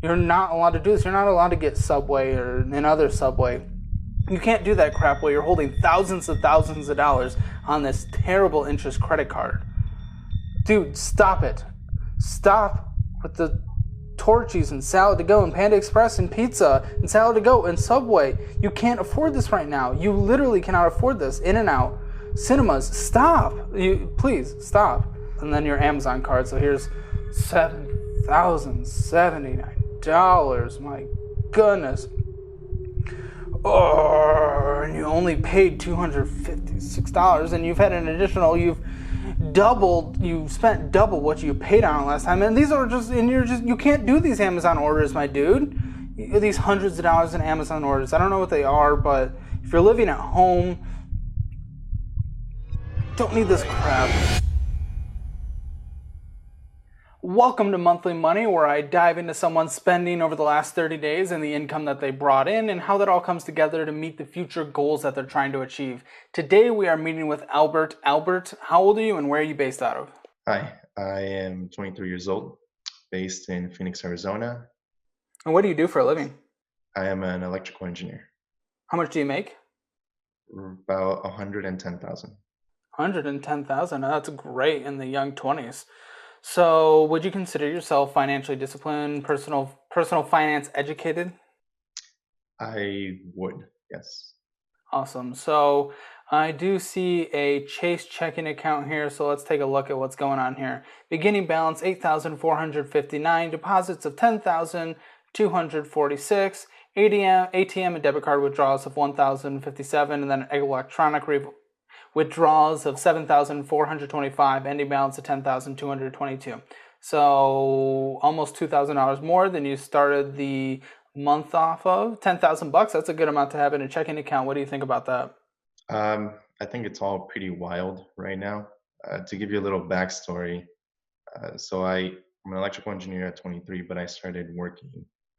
You're not allowed to do this. You're not allowed to get Subway or another Subway. You can't do that crap while you're holding thousands of dollars on this terrible interest credit card. Dude, stop it. Stop with the Torchies and Salad to Go and Panda Express and pizza and Salad to Go and Subway. You can't afford this right now. You literally cannot afford this. In and Out, cinemas, stop. You please stop. And then your Amazon card. So here's $7,079. My goodness. Oh, and you only paid $256, and you've had an additional. You spent double what you paid on it last time, and these are just, and you can't do these Amazon orders, my dude. These hundreds of dollars in Amazon orders. I don't know what they are, but if you're living at home, don't need this crap. Welcome to Monthly Money, where I dive into someone's spending over the last 30 days and the income that they brought in and how that all comes together to meet the future goals that they're trying to achieve. Today we are meeting with Albert. Albert, how old are you and where are you based out of? Hi, I am 23 years old, based in Phoenix, Arizona. And what do you do for a living? I am an electrical engineer. How much do you make? About 110,000. 110,000. That's great in the young 20s. So, would you consider yourself financially disciplined, personal finance educated? I would, yes. Awesome. So, I do see a Chase checking account here, so let's take a look at what's going on here. Beginning balance 8,459, deposits of 10,246, ATM and debit card withdrawals of 1,057, and then electronic withdrawals of 7,425, ending balance of 10,222. So almost $2,000 more than you started the month off of. 10,000 bucks. That's a good amount to have in a checking account. What do you think about that? I think it's all pretty wild right now. To give you a little backstory, I'm an electrical engineer at 23, but I started working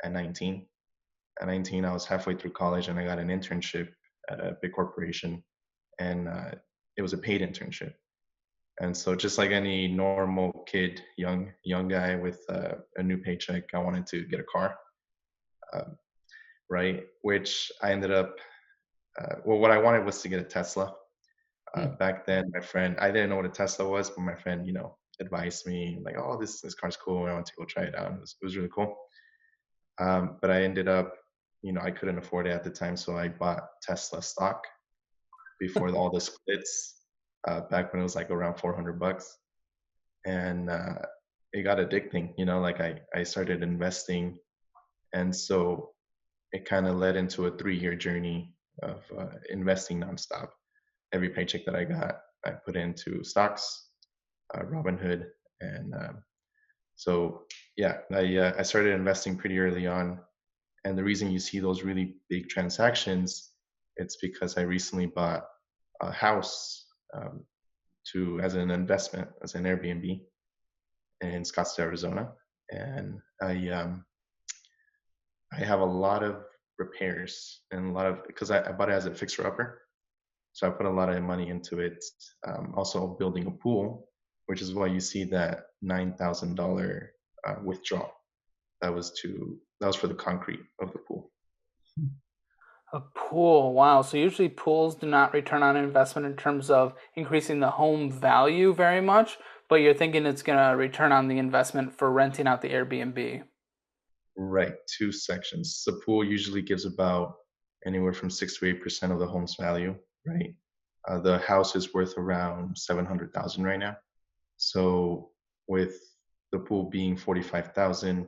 at 19. At 19, I was halfway through college and I got an internship at a big corporation, and it was a paid internship. And so, just like any normal kid, young guy with a new paycheck, I wanted to get a car, um, right? Which I ended up. Well, what I wanted was to get a Tesla. Back then, I didn't know what a Tesla was, but my friend, advised me like, "Oh, this car's cool. I want to go try it out." It was really cool. But I ended up, I couldn't afford it at the time, so I bought Tesla stock before all the splits, back when it was like around 400 bucks. And it got addicting, like I started investing. And so it kind of led into a 3-year journey of investing nonstop. Every paycheck that I got, I put into stocks, Robinhood. And so, yeah, I started investing pretty early on. And the reason you see those really big transactions, it's because I recently bought a house, to as an investment, as an Airbnb in Scottsdale, Arizona, and I have a lot of repairs and a lot of because I bought it as a fixer upper, so I put a lot of money into it. Also building a pool, which is why you see that $9,000 withdrawal. That was for the concrete of the pool. A pool. Wow. So usually pools do not return on investment in terms of increasing the home value very much, but you're thinking it's going to return on the investment for renting out the Airbnb. Right, two sections. The pool usually gives about anywhere from 6 to 8% of the home's value, right? The house is worth around 700,000 right now. So with the pool being 45,000,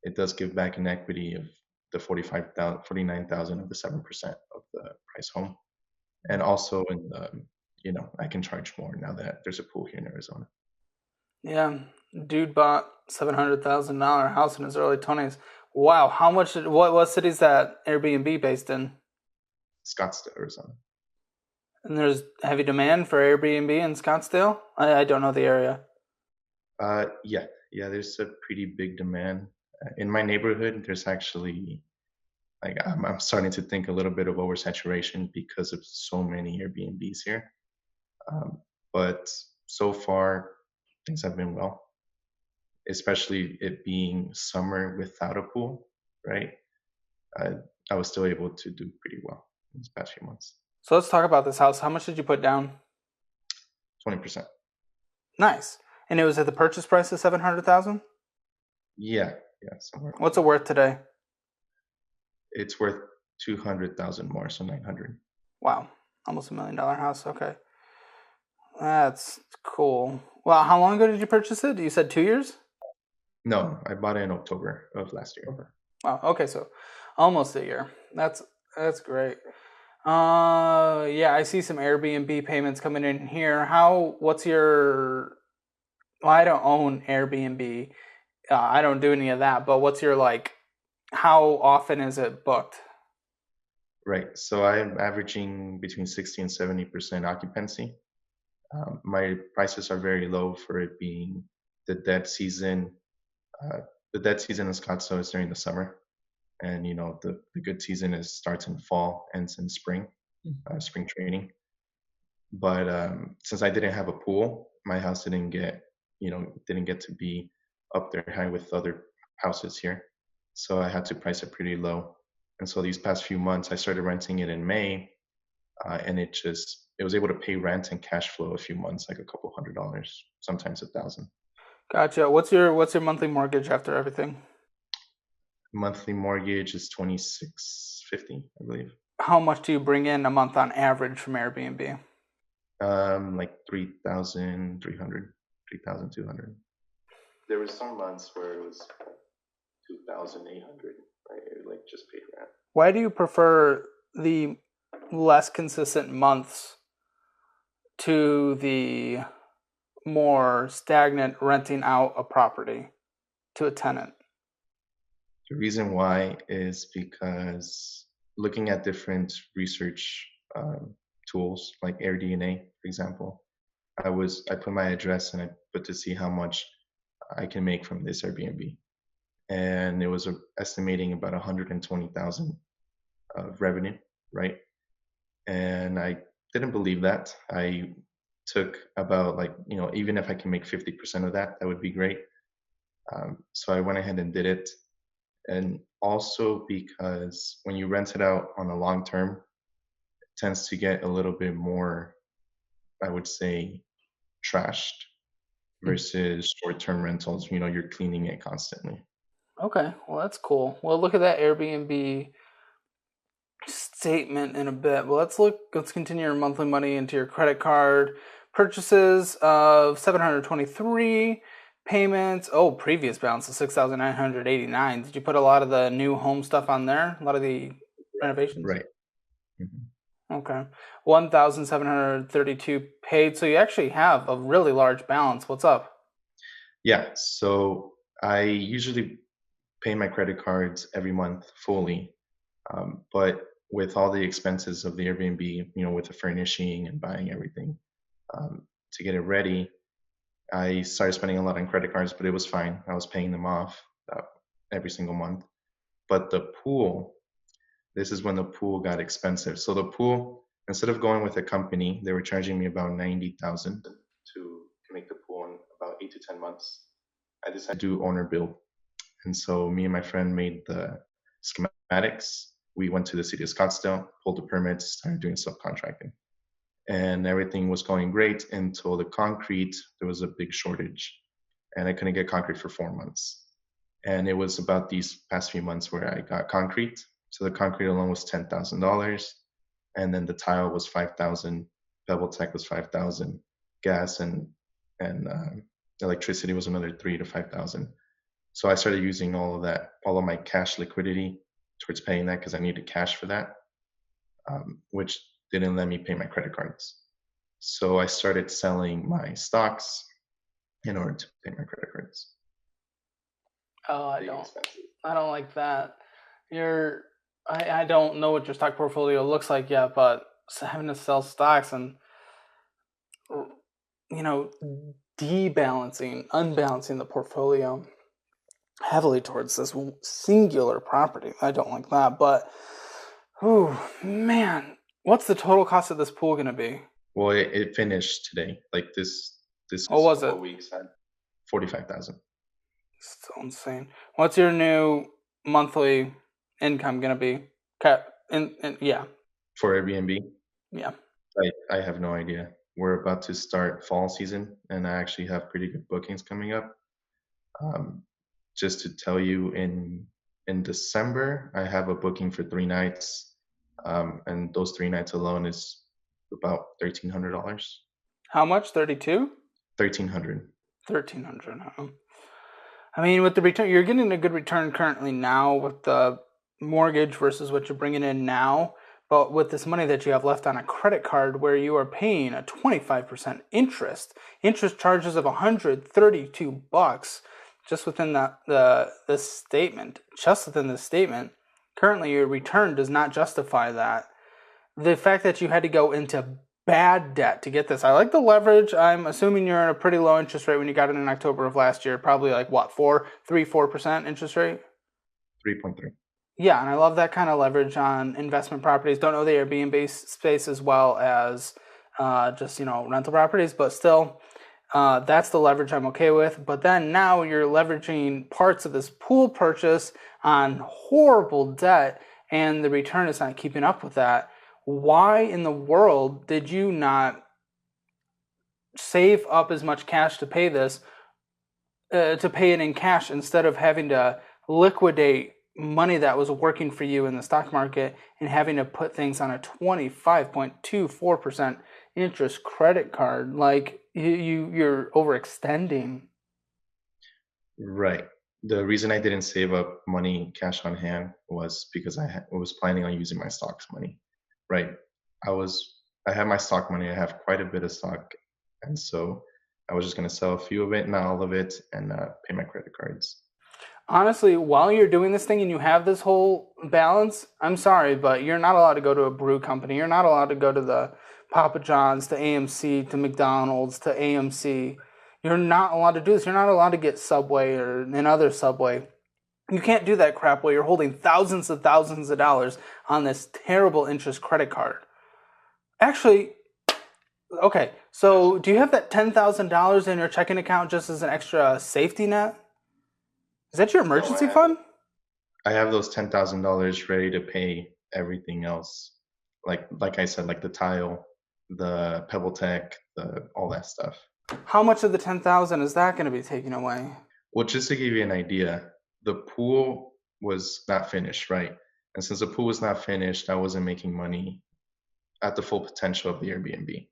it does give back an equity of the 45,000, 49,000 of the 7% of the price home. And also I can charge more now that there's a pool here in Arizona. Yeah. Dude bought $700,000 house in his early 20s. Wow. How much, what city is that Airbnb based in? Scottsdale, Arizona. And there's heavy demand for Airbnb in Scottsdale? I don't know the area. Yeah, there's a pretty big demand. In my neighborhood, there's actually like I'm starting to think a little bit of oversaturation because of so many Airbnbs here. But so far, things have been well. especially it being summer without a pool, right? I, I was still able to do pretty well in these past few months. So let's talk about this house. How much did you put down? 20%. Nice. And it was at the purchase price of 700,000. Yeah, yeah, somewhere around What's it there. worth today? It's worth 200,000 more, so 900. Wow, almost $1 million house. Okay, that's cool. Well, how long ago did you purchase it? You said 2 years. No, I bought it in October of last year. Wow. Okay, so almost a year. That's great. Yeah, I see some Airbnb payments coming in here. What's your? Well, I don't own Airbnb. I don't do any of that. But what's your like? How often is it booked? Right. So I'm averaging between 60 and 70% occupancy. My prices are very low for it being the dead season. Uh, the dead season in Scottsdale is during the summer, and the good season is starts in fall, ends in spring, spring training. But since I didn't have a pool, my house didn't get to be up there high with other houses here. So I had to price it pretty low. And so these past few months, I started renting it in May, and it was able to pay rent and cash flow a few months, like a couple $100, sometimes 1,000. Gotcha. What's your monthly mortgage after everything? Monthly mortgage is 2650, I believe. How much do you bring in a month on average from Airbnb? Like 3,300, 3,200. There were some months where it was 2,800. Right, like just paid rent. Why do you prefer the less consistent months to the more stagnant renting out a property to a tenant? The reason why is because looking at different research tools like AirDNA, for example, I put my address and I put to see how much I can make from this Airbnb, and it was estimating about 120,000 of revenue, right? And I didn't believe that. I took about, like, even if I can make 50% of that, that would be great. So I went ahead and did it. And also because when you rent it out on a long term, it tends to get a little bit more, I would say, trashed versus short term rentals. You're cleaning it constantly. Okay, well that's cool. We'll look at that Airbnb statement in a bit. But let's continue your monthly money into your credit card purchases of 723 payments. Oh, previous balance of 6,989. Did you put a lot of the new home stuff on there? A lot of the renovations? Right. Mhm. Okay. 1,732 paid. So you actually have a really large balance. What's up? Yeah. So I usually pay my credit cards every month fully. But with all the expenses of the Airbnb, with the furnishing and buying everything to get it ready, I started spending a lot on credit cards, but it was fine. I was paying them off every single month. But the pool, this is when the pool got expensive. So the pool, instead of going with a company, they were charging me about 90,000 to make the pool in about 8 to 10 months. I decided to do owner build, and so me and my friend made the schematics. We went to the city of Scottsdale, pulled the permits, started doing subcontracting, and everything was going great until the concrete. There was a big shortage, and I couldn't get concrete for 4 months. And it was about these past few months where I got concrete. So the concrete alone was $10,000, and then the tile was 5,000, Pebble Tech was 5,000, gas and electricity was another 3 to 5,000. So I started using all of my cash liquidity towards paying that because I needed cash for that, which didn't let me pay my credit cards. So I started selling my stocks in order to pay my credit cards. Oh, I Big don't. expenses. I don't like that. You're. I don't know what your stock portfolio looks like yet, but having to sell stocks and you know unbalancing the portfolio heavily towards this singular property. I don't like that. But, oh man, what's the total cost of this pool gonna be? Well, it finished today. Like this What was couple it? of weeks had 45,000. So insane. What's your new monthly income gonna be? Yeah, For Airbnb, yeah. I have no idea. We're about to start fall season, and I actually have pretty good bookings coming up. Um, just to tell you, in December, I have a booking for 3 nights, and those 3 nights alone is about $1,300. How much? 32? 1,300. 1,300. I mean, with the return, you're getting a good return currently now with the mortgage versus what you're bringing in now. But with this money that you have left on a credit card where you are paying a 25% interest charges of 132 bucks just within this statement, currently your return does not justify that. The fact that you had to go into bad debt to get this. I like the leverage. I'm assuming you're in a pretty low interest rate when you got it in October of last year. Probably like what, 4% interest rate? 3.3. Yeah, and I love that kind of leverage on investment properties. Don't know the Airbnb space as well as just rental properties, but still, that's the leverage I'm okay with. But then now you're leveraging parts of this pool purchase on horrible debt, and the return is not keeping up with that. Why in the world did you not save up as much cash to pay this, to pay it in cash instead of having to liquidate money that was working for you in the stock market and having to put things on a 25.24% interest credit card? Like you're overextending. Right. The reason I didn't save up money cash on hand was because was planning on using my stocks money. Right. I was I have my stock money. I have quite a bit of stock, and so I was just gonna sell a few of it, not all of it, and pay my credit cards. Honestly, while you're doing this thing and you have this whole balance, I'm sorry, but you're not allowed to go to a brew company. You're not allowed to go to the Papa John's, to AMC, to McDonald's, to AMC. You're not allowed to do this. You're not allowed to get Subway or another Subway. You can't do that crap while you're holding thousands of dollars on this terrible interest credit card. Actually, okay, so do you have that $10,000 in your checking account just as an extra safety net? Is that your No, emergency fund? I have those $10,000 ready to pay everything else. Like I said, like the tile, the Pebble Tech, the all that stuff. How much of the 10,000 is that going to be taken away? Well, just to give you an idea, the pool was not finished, right? And since the pool was not finished, I wasn't making money at the full potential of the Airbnb,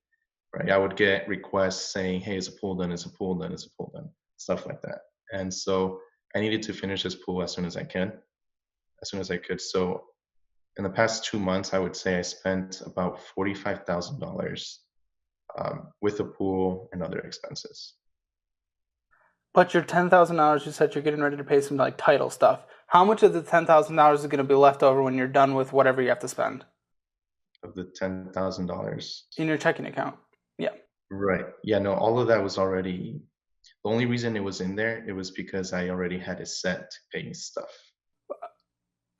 right? I would get requests saying, "Hey, is a pool done? Is a pool done? Is a pool done?" Stuff like that. And so I needed to finish this pool as soon as I can, as soon as I could. So in the past 2 months, I would say I spent about $45,000 with the pool and other expenses. But your $10,000, you said you're getting ready to pay some like title stuff. How much of the $10,000 is going to be left over when you're done with whatever you have to spend Of the $10,000. in your checking account? Yeah. Right. Yeah, no, all of that was already the only reason it was in there, it was because I already had it set to pay stuff.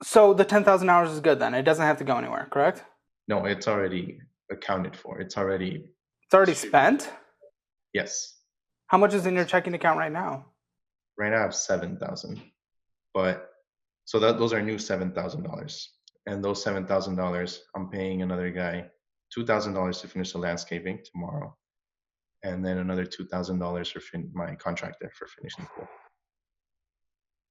So the $10,000 is good then. It doesn't have to go anywhere, correct? No, it's already accounted for. It's already It's already distributed. spent. Yes. How much is in your checking account right now? Right now I have 7,000. But so that those are new $7,000. And those $7,000, I'm paying another guy $2,000 to finish the landscaping tomorrow, and then another $2,000 for my contractor for finishing the pool.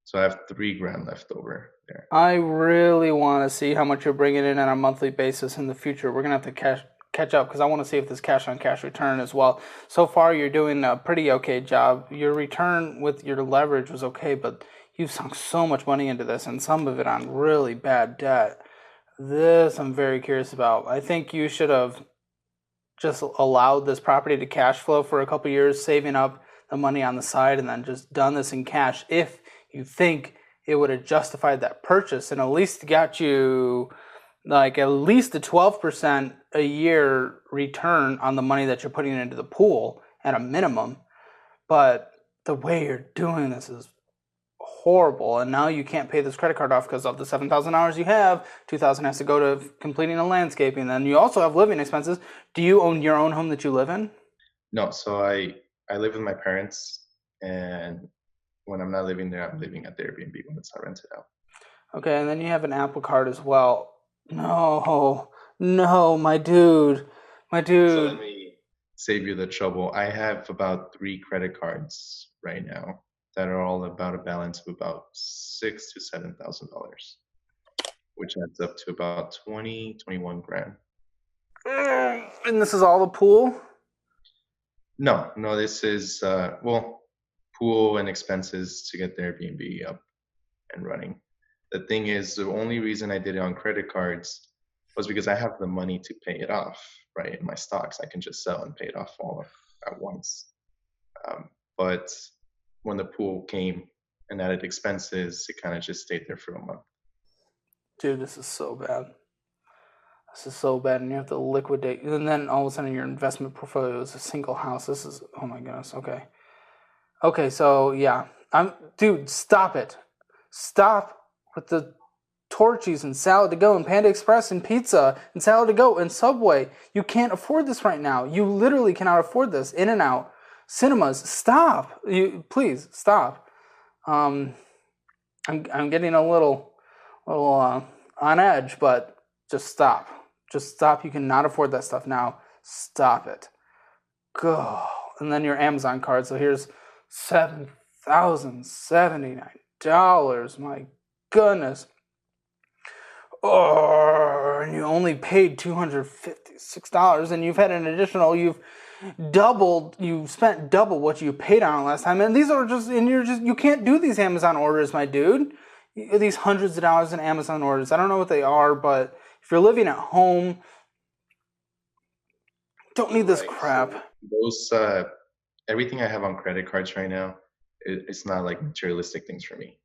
So I have 3 grand left over there. I really want to see how much you're bringing in on a monthly basis in the future. We're going to have to catch up because I want to see if this cash on cash return as well. So far, you're doing a pretty okay job. Your return with your leverage was okay, but you've sunk so much money into this and some of it on really bad debt. This I'm very curious about. I think you should have just allowed this property to cash flow for a couple years, saving up the money on the side, and then just done this in cash if you think it would have justified that purchase and at least got you like at least a 12% a year return on the money that you're putting into the pool at a minimum. But the way you're doing this is horrible, and now you can't pay this credit card off because of the $7,000 you have. $2,000 has to go to completing a landscaping. Then you also have living expenses. Do you own your own home that you live in? No, so I live with my parents, and when I'm not living there, I'm living at the Airbnb when it's not rented out. Okay, and then you have an Apple Card as well. No, no, my dude, my So let dude. me save you the trouble. I have about three credit cards right now that are all about a balance of about six to $7,000, which adds up to about 21 grand. And this is all the pool? No, no, this is well, pool and expenses to get the Airbnb up and running. The thing is, the only reason I did it on credit cards was because I have the money to pay it off, right? In my stocks, I can just sell and pay it off all at once. But when the pool came and added expenses, it kind of just stayed there for a month. Dude, this is so bad. This is so bad, and you have to liquidate. And then all of a sudden, your investment portfolio is a single house. This is, oh my goodness. Okay. Okay, so yeah. Dude, stop it. Stop with the Torchies and Salad to Go and Panda Express and pizza and Salad to Go and Subway. You can't afford this right now. You literally cannot afford this. In and Out, cinemas, stop. You please stop. I'm getting a little on edge, but just stop. Just stop. You cannot afford that stuff now. Stop it. Go. And then your Amazon card. So here's $7,079. My goodness. Oh, and you only paid $256, and you've had an additional, you've spent double what you paid on it last time. And these are just, and you can't do these Amazon orders, my dude. These hundreds of dollars in Amazon orders. I don't know what they are, but if you're living at home, don't need this crap. So those everything I have on credit cards right now, it's not like materialistic things for me.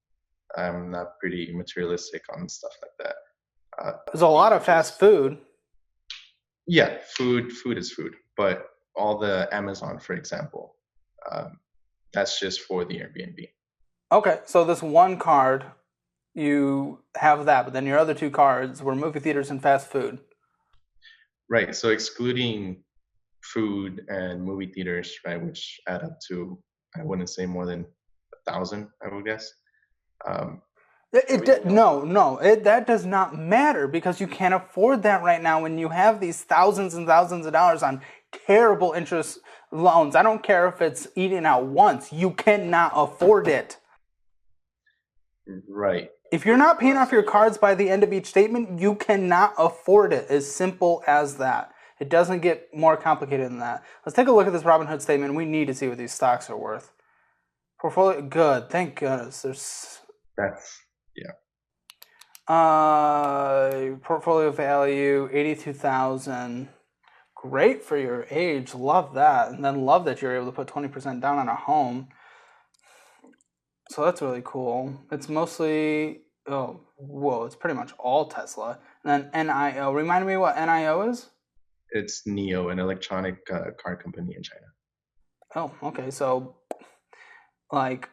I'm not pretty materialistic on stuff like that. There's a lot of fast food. Yeah, food is food, but all the Amazon, for example, that's just for the Airbnb. Okay, so this one card, you have that, but then your other two cards were movie theaters and fast food. Right. So excluding food and movie theaters, right, which add up to, I wouldn't say more than 1,000, I would guess. Um, Everything else. That does not matter because you can't afford that right now when you have these thousands and thousands of dollars on terrible interest loans. I don't care if it's eating out once. You cannot afford it. Right. If you're not paying off your cards by the end of each statement, you cannot afford it. As simple as that. It doesn't get more complicated than that. Let's take a look at this Robinhood statement. We need to see what these stocks are worth. Portfolio, good. Thank goodness. That's, yeah. Portfolio value 82,000. Great for your age. Love that. And then love that you're able to put 20% down on a home. So that's really cool. It's mostly, it's pretty much all Tesla. And then NIO. Remind me what NIO is? It's NIO, an electronic car company in China. Oh, okay. So like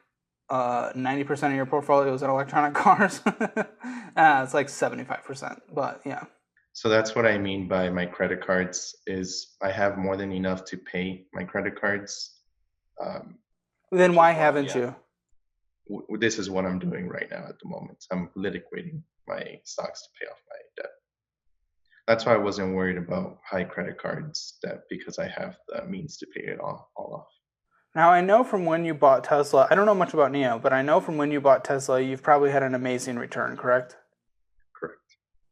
90% of your portfolio is in electronic cars. It's like 75%, but yeah. So that's what I mean by my credit cards is I have more than enough to pay my credit cards. Then why haven't you? This is what I'm doing right now at the moment. I'm liquidating my stocks to pay off my debt. That's why I wasn't worried about high credit cards debt because I have the means to pay it all off. Now, I know from when you bought Tesla, I don't know much about NIO, but I know from when you bought Tesla, you've probably had an amazing return, correct? Correct.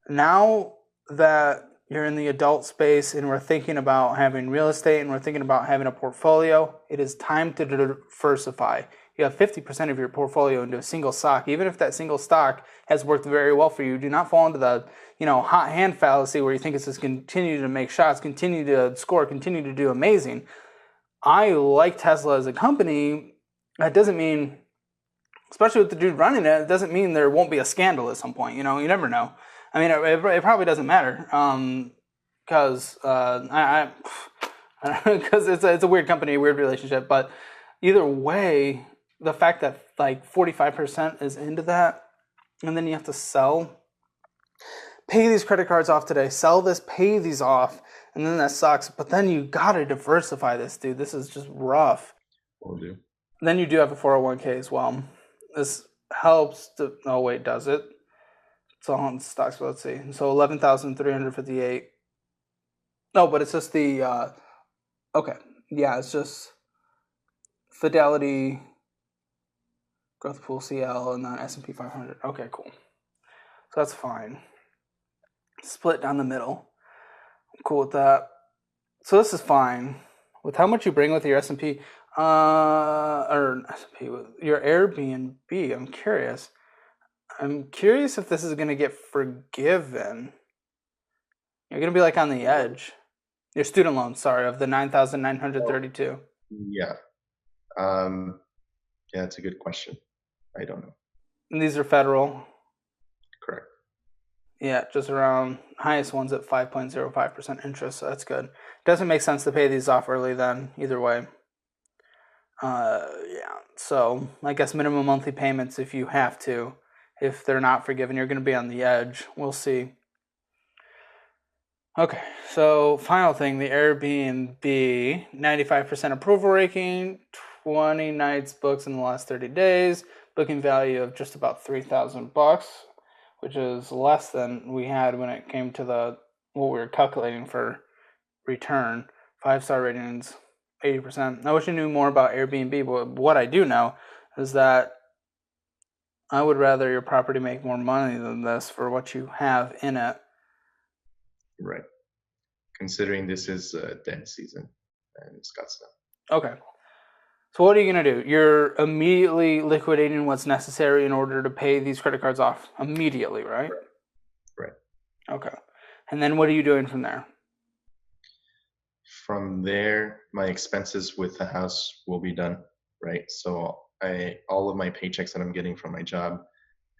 Now that you're in the adult space and we're thinking about having real estate and we're thinking about having a portfolio, it is time to diversify. You have 50% of your portfolio into a single stock. Even if that single stock has worked very well for you, do not fall into the hot hand fallacy where you think it's just continue to make shots, continue to score, continue to do amazing. I like Tesla as a company. That doesn't mean, especially with the dude running it, it doesn't mean there won't be a scandal at some point. You never know. I mean, it probably doesn't matter because because it's a weird company, weird relationship. But either way, the fact that like 45% is into that, and then you have to pay these credit cards off today, sell this, pay these off. And then that sucks. But then you gotta diversify this, dude. This is just rough. Will do. Then you do have a 401k as well. This helps to. Oh wait, does it? It's all in stocks. But let's see. So 11,358. No, but it's just the. Okay, yeah, it's just Fidelity, Growth Pool CL, and then S&P 500. Okay, cool. So that's fine. Split down the middle. I'm cool with that. So this is fine. With how much you bring with your S&P, or S&P, with your Airbnb, I'm curious. I'm curious if this is going to get forgiven. You're going to be like on the edge. Your student loan, sorry, of the 9,932. Yeah. Um, yeah, it's a good question. I don't know. And these are federal. Correct. Yeah, just around highest ones at 5.05% interest, so that's good. Doesn't make sense to pay these off early then, either way. Yeah, so I guess minimum monthly payments if you have to. If they're not forgiven, you're going to be on the edge. We'll see. Okay, so final thing, the Airbnb, 95% approval rating, 20 nights booked in the last 30 days, booking value of just about $3,000, which is less than we had when it came to what we were calculating for return. 5-star ratings, 80%. I wish I knew more about Airbnb, but what I do know is that I would rather your property make more money than this for what you have in it. Right. Considering this is dead season in Scottsdale. Okay. So what are you going to do? You're immediately liquidating what's necessary in order to pay these credit cards off. Immediately, right? Right. Okay. And then what are you doing from there? From there, my expenses with the house will be done, right? So all of my paychecks that I'm getting from my job,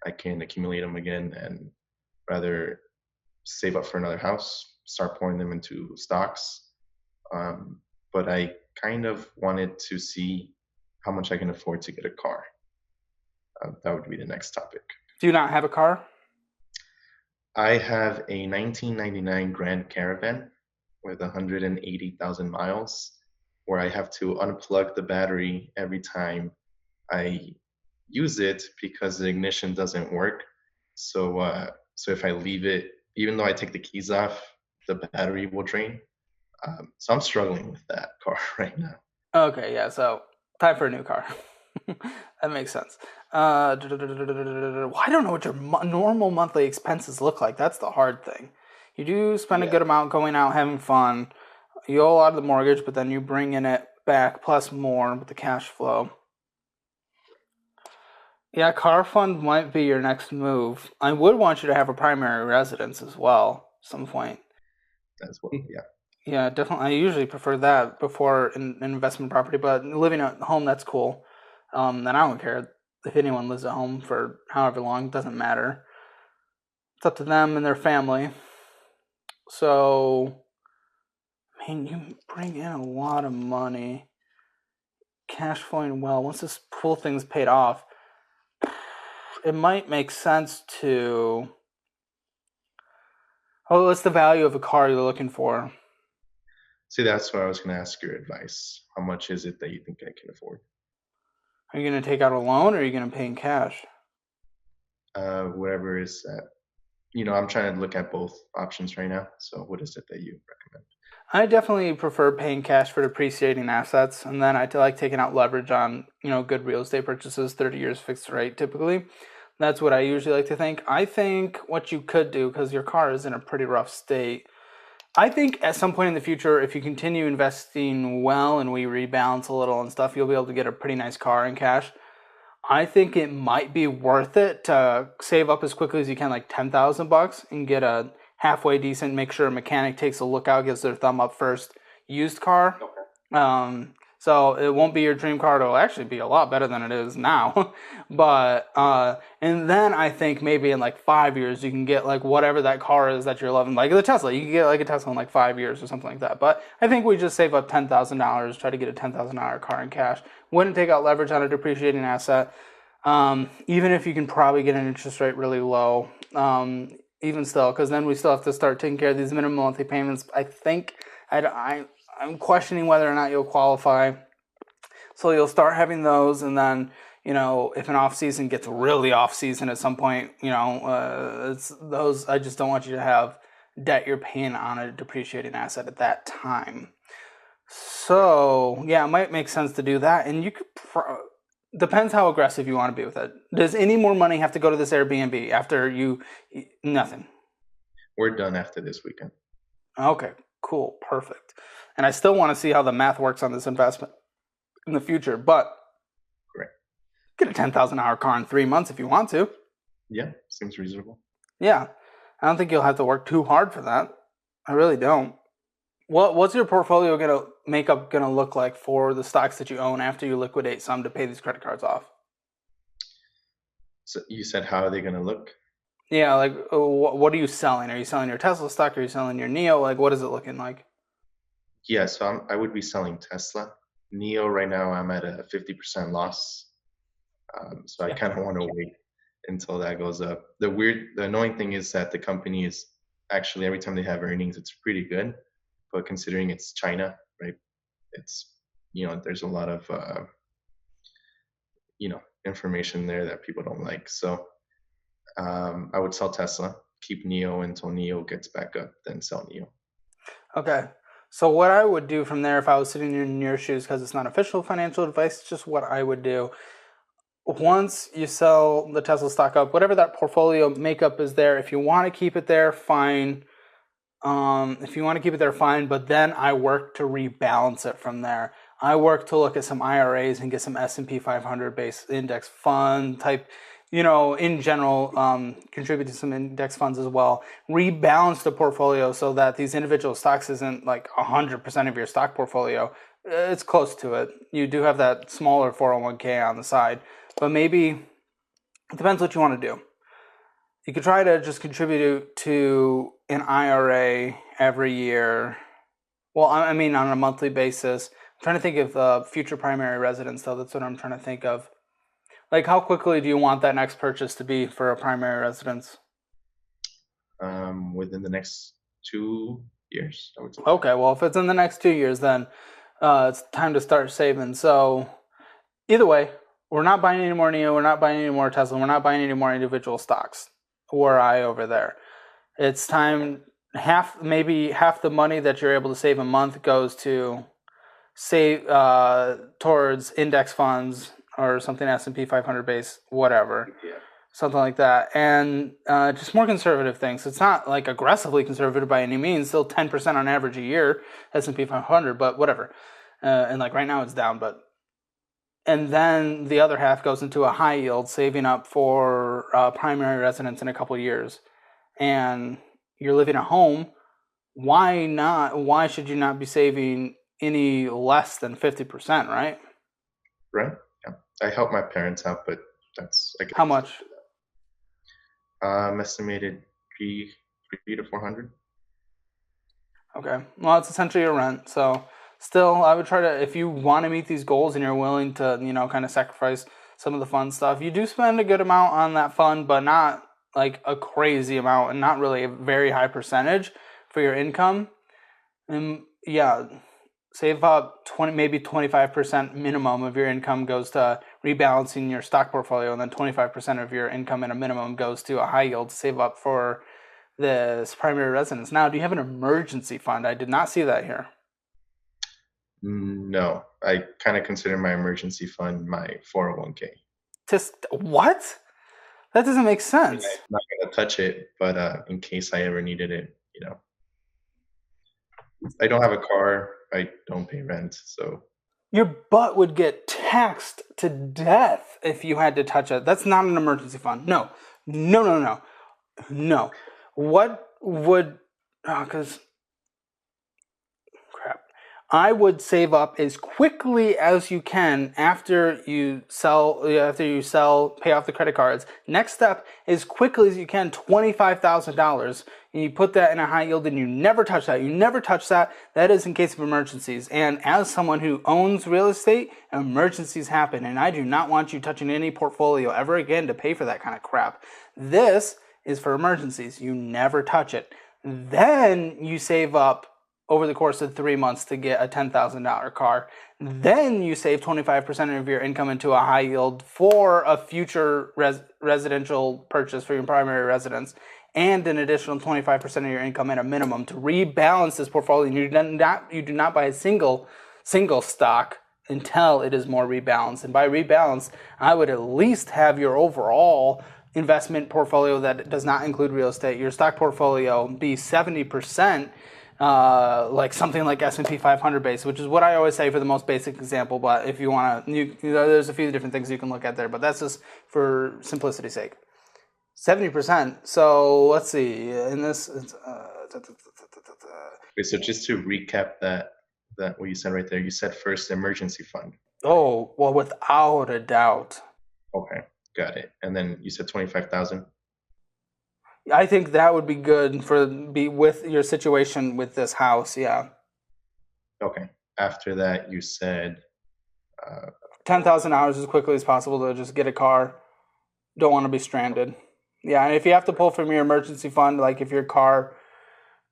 I can accumulate them again and rather save up for another house, start pouring them into stocks. But I kind of wanted to see how much I can afford to get a car. That would be the next topic. Do you not have a car? I have a 1999 Grand Caravan with 180,000 miles where I have to unplug the battery every time I use it because the ignition doesn't work. So if I leave it, even though I take the keys off, the battery will drain. So I'm struggling with that car right now. Okay, yeah, so time for a new car. That makes sense. Well, I don't know what your normal monthly expenses look like. That's the hard thing. You do spend a good amount going out having fun. You owe a lot of the mortgage, but then you bring in it back plus more with the cash flow. Yeah, car fund might be your next move. I would want you to have a primary residence as well at some point. As well, yeah. Yeah, definitely. I usually prefer that before an investment property, but living at home, that's cool. And I don't care if anyone lives at home for however long, it doesn't matter. It's up to them and their family. So, I mean, you bring in a lot of money, cash flowing well. Once this pool thing's paid off, it might make sense to. Oh, what's the value of a car you're looking for? See, that's what I was going to ask your advice. How much is it that you think I can afford? Are you going to take out a loan or are you going to pay in cash? Whatever is that. I'm trying to look at both options right now. So what is it that you recommend? I definitely prefer paying cash for depreciating assets, and then I like taking out leverage on good real estate purchases, 30 years fixed rate typically. That's what I usually like to think. I think what you could do, because your car is in a pretty rough state, I think at some point in the future, if you continue investing well and we rebalance a little and stuff, you'll be able to get a pretty nice car in cash. I think it might be worth it to save up as quickly as you can, like $10,000, and get a halfway decent. Make sure a mechanic takes a look out, gives their thumb up first. Used car. Okay. So it won't be your dream car. It'll actually be a lot better than it is now. But and then I think maybe in like 5 years you can get like whatever that car is that you're loving, like the Tesla. You can get like a Tesla in like 5 years or something like that. But I think we just save up $10,000, try to get a $10,000 car in cash. Wouldn't take out leverage on a depreciating asset. Even if you can probably get an interest rate really low. Even still, because then we still have to start taking care of these minimum monthly payments. I think I'm questioning whether or not you'll qualify. So you'll start having those, and then if an off season gets really off season at some point, it's those. I just don't want you to have debt you're paying on a depreciating asset at that time. So yeah, it might make sense to do that, and you could. Depends how aggressive you want to be with it. Does any more money have to go to this Airbnb after you? Nothing. We're done after this weekend. Okay, cool, perfect. And I still want to see how the math works on this investment in the future, but Great. get a $10,000 car in 3 months if you want to. Yeah, seems reasonable. Yeah, I don't think you'll have to work too hard for that. I really don't. What's your portfolio gonna look like for the stocks that you own after you liquidate some to pay these credit cards off? So you said how are they going to look? Yeah, like what are you selling? Are you selling your Tesla stock? Are you selling your Neo? Like, what is it looking like? Yeah, so I would be selling Tesla. Neo right now I'm at a 50% loss. So I kind of want to wait until that goes up. The annoying thing is that the company is actually every time they have earnings, it's pretty good. But considering it's China, right? It's there's a lot of information there that people don't like. So I would sell Tesla, keep Neo until Neo gets back up, then sell Neo. Okay. So what I would do from there if I was sitting in your shoes, because it's not official financial advice, it's just what I would do. Once you sell the Tesla stock up, whatever that portfolio makeup is there, if you want to keep it there, fine. If you want to keep it there, fine. But then I work to rebalance it from there. I work to look at some IRAs and get some S&P 500 based index fund type, in general, contribute to some index funds as well. Rebalance the portfolio so that these individual stocks isn't like 100% of your stock portfolio. It's close to it. You do have that smaller 401k on the side, but maybe it depends what you want to do. You could try to just contribute to an IRA every year. Well, I mean, on a monthly basis. I'm trying to think of future primary residence, though. That's what I'm trying to think of. Like, how quickly do you want that next purchase to be for a primary residence? Within the next 2 years, I would say. Okay, well, if it's in the next 2 years, then it's time to start saving. So, either way, we're not buying any more Neo, we're not buying any more Tesla, we're not buying any more individual stocks. Or I over there. It's time, maybe half the money that you're able to save a month goes to save towards index funds or something S&P 500 base, whatever, Yeah. something like that, and just more conservative things. It's not like aggressively conservative by any means. Still 10% on average a year S&P 500, but whatever. And like right now it's down, but and then the other half goes into a high yield, saving up for primary residence in a couple of years. And you're living at home. Why not? Why should you not be saving any less than 50%, right? Right. Yeah. I help my parents out, but that's I How guess. much? Estimated three to 400. Okay. Well, it's essentially your rent. So still, I would try to, if you want to meet these goals and you're willing to, kind of sacrifice some of the fun stuff, you do spend a good amount on that fund, but not like a crazy amount and not really a very high percentage for your income. And yeah, save up 20, maybe 25% minimum of your income goes to rebalancing your stock portfolio, and then 25% of your income in a minimum goes to a high yield to save up for this primary residence. Now, do you have an emergency fund? I did not see that here. No, I kind of consider my emergency fund my 401k. Just what? That doesn't make I mean, sense. I'm not gonna touch it, but in case I ever needed it, I don't have a car. I don't pay rent, so Your butt would get taxed to death if you had to touch it. That's not an emergency fund. No, no, no, no, no. What would, because crap. I would save up as quickly as you can after you sell, pay off the credit cards. Next step, as quickly as you can, $25,000, and you put that in a high yield, and you never touch that. You never touch that. That is in case of emergencies. And as someone who owns real estate, emergencies happen, and I do not want you touching any portfolio ever again to pay for that kind of crap. This is for emergencies. You never touch it. Then you save up over the course of 3 months to get a $10,000 car. Then you save 25% of your income into a high yield for a future residential purchase for your primary residence, and an additional 25% of your income at a minimum to rebalance this portfolio. You do not buy a single stock until it is more rebalanced. And by rebalance, I would at least have your overall investment portfolio that does not include real estate, your stock portfolio, be 70%, like something like S&P 500 base, which is what I always say for the most basic example. But if you want to, there's a few different things you can look at there, but that's just for simplicity's sake. 70%. So let's see. In this, Wait, so just to recap that what you said right there, you said first emergency fund. oh well, without a doubt. Okay, got it. And then you said 25,000. I think that would be good be with your situation with this house. Yeah, Okay. After that, you said $10,000 as quickly as possible to just get a car. Don't want to be stranded. Yeah, and if you have to pull from your emergency fund, like if your car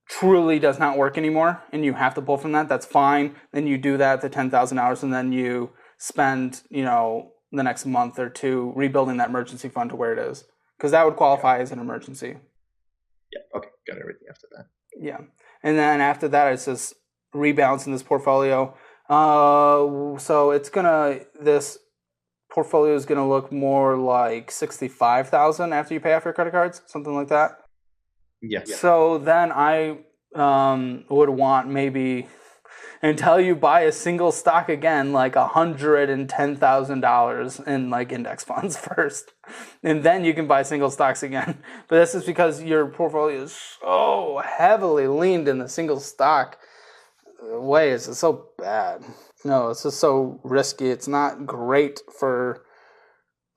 truly does not work anymore and you have to pull from that, that's fine. Then you do that to $10,000, and then you spend, the next month or two rebuilding that emergency fund to where it is, because that would qualify as an emergency. yeah, okay, got everything after that. Yeah, and then after that, it's just rebalancing this portfolio. So this portfolio is gonna look more like 65,000 after you pay off your credit cards, something like that. Yeah. So then I would want maybe, until you buy a single stock again, like $110,000 in like index funds first, and then you can buy single stocks again. But this is because your portfolio is so heavily leaned in the single stock way. It's so bad. No, it's just so risky. It's not great for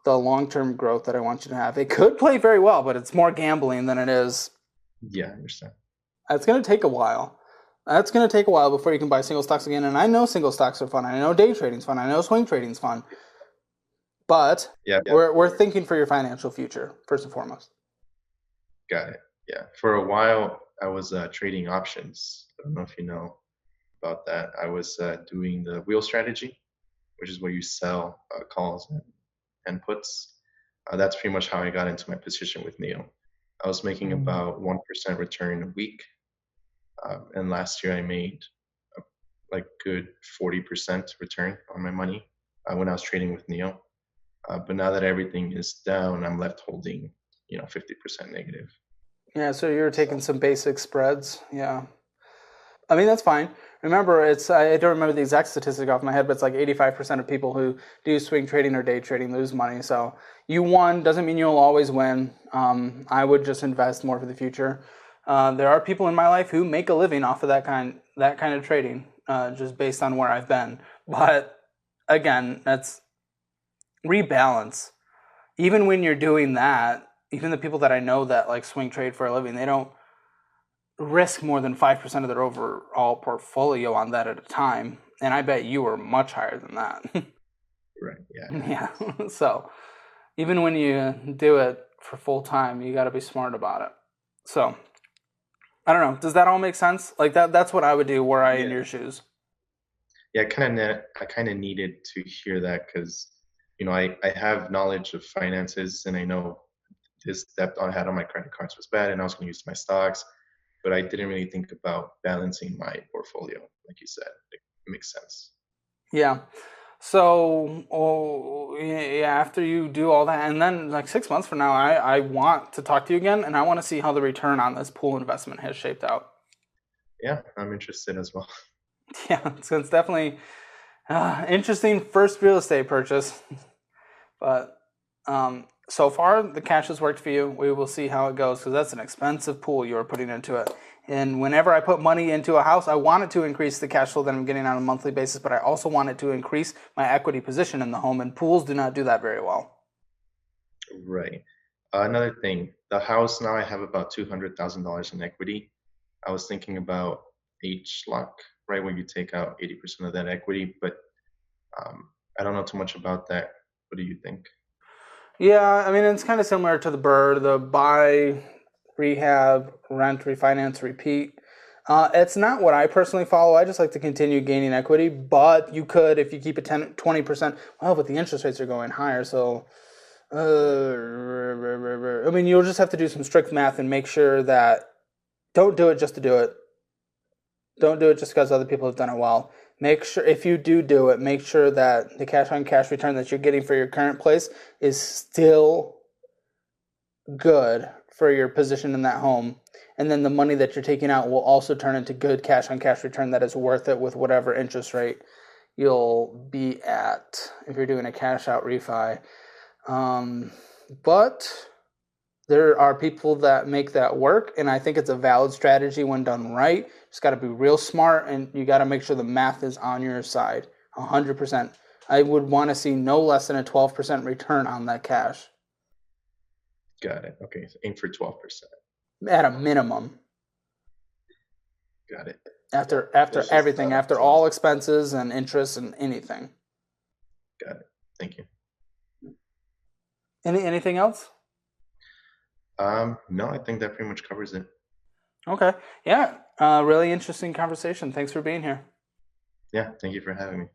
the long-term growth that I want you to have. It could play very well, but it's more gambling than it is. Yeah, I understand. It's going to take a while. That's going to take a while before you can buy single stocks again. And I know single stocks are fun. I know day trading's fun. I know swing trading's fun. But Yeah, we're thinking for your financial future, first and foremost. got it. Yeah, for a while I was trading options. I don't know if you know about that. I was doing the wheel strategy, which is where you sell calls and puts. That's pretty much how I got into my position with Neo. I was making about 1% return a week, and last year I made like good 40% return on my money when I was trading with Neo. But now that everything is down, I'm left holding 50% negative. Yeah, so you're taking some basic spreads. Yeah. I mean, that's fine. Remember, I don't remember the exact statistic off my head, but it's like 85% of people who do swing trading or day trading lose money. So you won doesn't mean you'll always win. I would just invest more for the future. There are people in my life who make a living off of that kind of trading, just based on where I've been. But again, that's rebalance. Even when you're doing that, even the people that I know that like swing trade for a living, they don't risk more than 5% of their overall portfolio on that at a time. And I bet you were much higher than that. Right. Yeah. Yeah. So even when you do it for full time, you got to be smart about it. So I don't know. Does that all make sense? Like that's what I would do were I in your shoes. Yeah, I kind of needed to hear that because I have knowledge of finances, and I know this debt I had on my credit cards was bad, and I was going to use my stocks, but I didn't really think about balancing my portfolio, like you said. It makes sense. Yeah. So, yeah, after you do all that, and then like 6 months from now, I want to talk to you again, and I want to see how the return on this pool investment has shaped out. Yeah, I'm interested as well. Yeah, so it's definitely interesting first real estate purchase, but so far the cash has worked for you. We will see how it goes because that's an expensive pool you are putting into it. And whenever I put money into a house, I want it to increase the cash flow that I'm getting on a monthly basis, but I also want it to increase my equity position in the home, and pools do not do that very well. Right. Another thing, the house now I have about $200,000 in equity. I was thinking about HLOC, right, where you take out 80% of that equity, but I don't know too much about that. What do you think? Yeah, I mean, it's kind of similar to the BRRRR, the buy, rehab, rent, refinance, repeat. It's not what I personally follow. I just like to continue gaining equity, but you could, if you keep it 10, 20%, well, but the interest rates are going higher, so I mean, you'll just have to do some strict math and make sure that don't do it just to do it. Don't do it just because other people have done it well. Make sure if you do it, make sure that the cash on cash return that you're getting for your current place is still good for your position in that home. And then the money that you're taking out will also turn into good cash on cash return that is worth it with whatever interest rate you'll be at if you're doing a cash out refi. But there are people that make that work, and I think it's a valid strategy when done right. Just got to be real smart, and you got to make sure the math is on your side 100%. I would want to see no less than a 12% return on that cash Got it. Okay, so aim for 12%. at a minimum. Got it. After That's just everything, after all expenses and interest and anything. got it. Thank you. Anything else? No, I think that pretty much covers it. Okay. Yeah. Really interesting conversation. Thanks for being here. Yeah, thank you for having me.